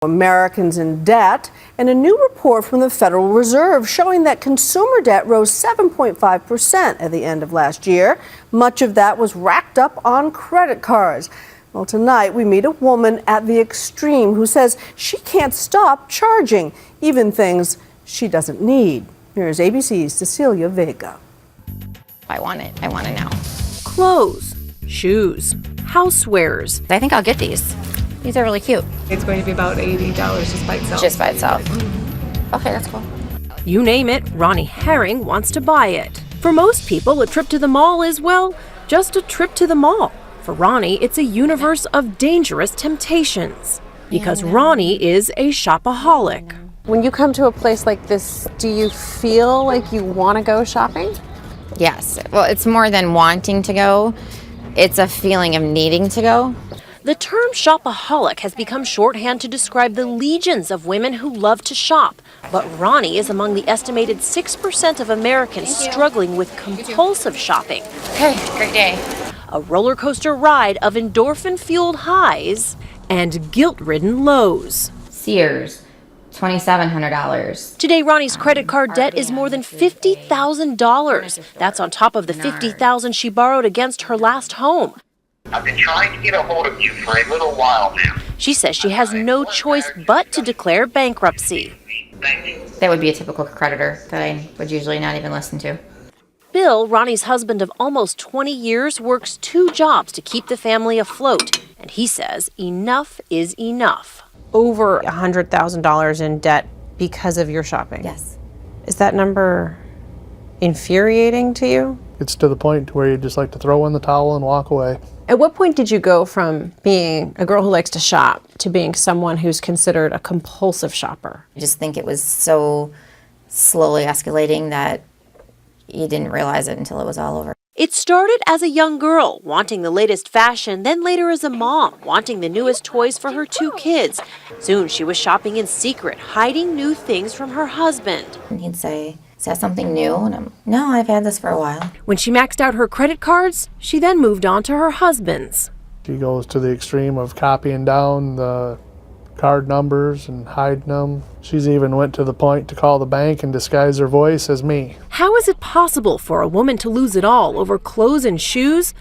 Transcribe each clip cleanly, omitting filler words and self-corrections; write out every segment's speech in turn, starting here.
Americans in debt, and a new report from the Federal Reserve showing that consumer debt rose 7.5% at the end of last year. Much of that was racked up on credit cards. Well, tonight we meet a woman at the extreme who says she can't stop charging, even things she doesn't need. Here's ABC's Cecilia Vega. I want it now. Clothes, shoes, housewares. I think I'll get these. These are really cute. It's going to be about $80 just by itself. Just by itself. Okay, that's cool. You name it, Ronnie Herring wants to buy it. For most people, a trip to the mall is, well, just a trip to the mall. For Ronnie, it's a universe of dangerous temptations. Because Ronnie is a shopaholic. When you come to a place like this, do you feel like you want to go shopping? Yes. Well, it's more than wanting to go. It's a feeling of needing to go. The term shopaholic has become shorthand to describe the legions of women who love to shop. But Ronnie is among the estimated 6% of Americans struggling with compulsive shopping. Okay, great day. A roller coaster ride of endorphin-fueled highs and guilt-ridden lows. Sears, $2,700. Today, Ronnie's credit card debt is more than $50,000. That's on top of the $50,000 she borrowed against her last home. I've been trying to get a hold of you for a little while now. She says she has no choice but to declare bankruptcy. Thank you. That would be a typical creditor that I would usually not even listen to. Bill, Ronnie's husband of almost 20 years, works 2 jobs to keep the family afloat. And he says enough is enough. Over $100,000 in debt because of your shopping? Yes. Is that number infuriating to you? It's to the point where you just like to throw in the towel and walk away. At what point did you go from being a girl who likes to shop to being someone who's considered a compulsive shopper? I just think it was so slowly escalating that you didn't realize it until it was all over. It started as a young girl, wanting the latest fashion, then later as a mom, wanting the newest toys for her 2 kids. Soon she was shopping in secret, hiding new things from her husband. And he'd say, "Is that something new?" And no, I've had this for a while. When she maxed out her credit cards, she then moved on to her husband's. She goes to the extreme of copying down the card numbers and hiding them. She's even went to the point to call the bank and disguise her voice as me. How is it possible for a woman to lose it all over clothes and shoes?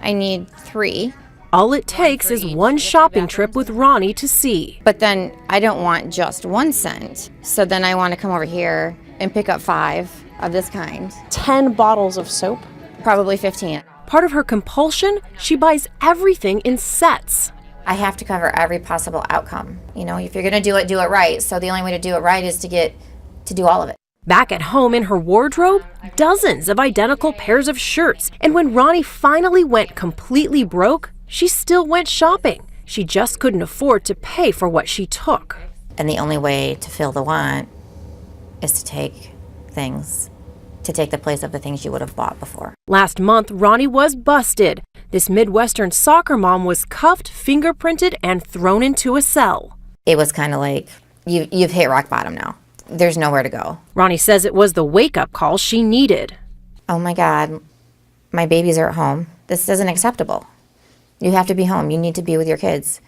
I need 3. All it takes is one shopping trip with Ronnie to see. But then I don't want just 1 cent. So then I want to come over here and pick up 5 of this kind. 10 bottles of soap? Probably 15. Part of her compulsion, she buys everything in sets. I have to cover every possible outcome. You know, if you're going to do it right. So the only way to do it right is to do all of it. Back at home in her wardrobe, dozens of identical pairs of shirts. And when Ronnie finally went completely broke, she still went shopping. She just couldn't afford to pay for what she took. And the only way to fill the want is to take things, to take the place of the things you would have bought before. Last month, Ronnie was busted. This Midwestern soccer mom was cuffed, fingerprinted, and thrown into a cell. It was kind of like, you've hit rock bottom now. There's nowhere to go. Ronnie says it was the wake-up call she needed. Oh my God, my babies are at home. This isn't acceptable. You have to be home. You need to be with your kids.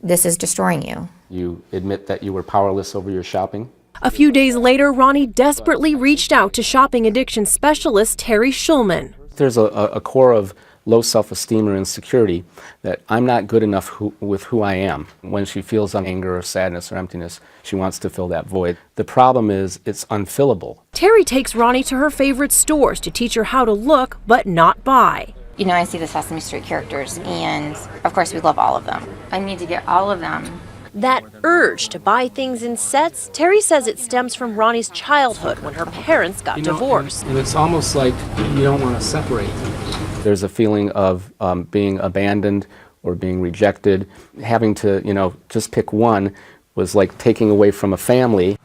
This is destroying you. You admit that you were powerless over your shopping. A few days later, Ronnie desperately reached out to shopping addiction specialist Terry Schulman. There's a core of low self-esteem or insecurity that I'm not good enough with who I am. When she feels anger or sadness or emptiness, she wants to fill that void. The problem is it's unfillable. Terry takes Ronnie to her favorite stores to teach her how to look but not buy. You know, I see the Sesame Street characters, and of course we love all of them. I need to get all of them. That urge to buy things in sets, Terry says it stems from Ronnie's childhood when her parents got divorced. And it's almost like you don't want to separate them. There's a feeling of being abandoned or being rejected. Having to, just pick one was like taking away from a family.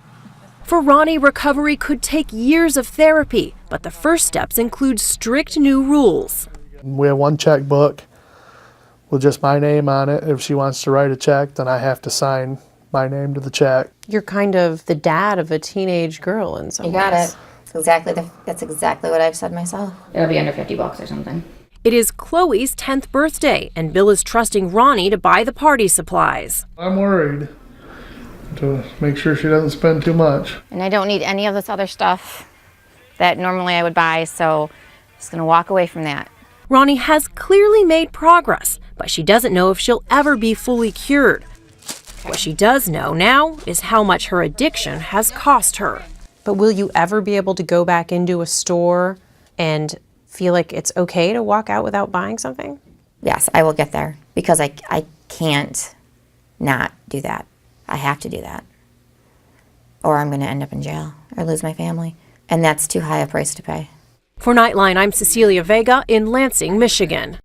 For Ronnie, recovery could take years of therapy, but the first steps include strict new rules. We have one checkbook with just my name on it. If she wants to write a check, then I have to sign my name to the check. You're kind of the dad of a teenage girl in some ways. You got it. That's exactly what I've said myself. It'll be under $50 or something. It is Chloe's 10th birthday, and Bill is trusting Ronnie to buy the party supplies. I'm worried to make sure she doesn't spend too much. And I don't need any of this other stuff that normally I would buy, so I'm just gonna walk away from that. Ronnie has clearly made progress, but she doesn't know if she'll ever be fully cured. What she does know now is how much her addiction has cost her. But will you ever be able to go back into a store and feel like it's okay to walk out without buying something? Yes, I will get there because I can't not do that. I have to do that. Or I'm going to end up in jail or lose my family. And that's too high a price to pay. For Nightline, I'm Cecilia Vega in Lansing, Michigan.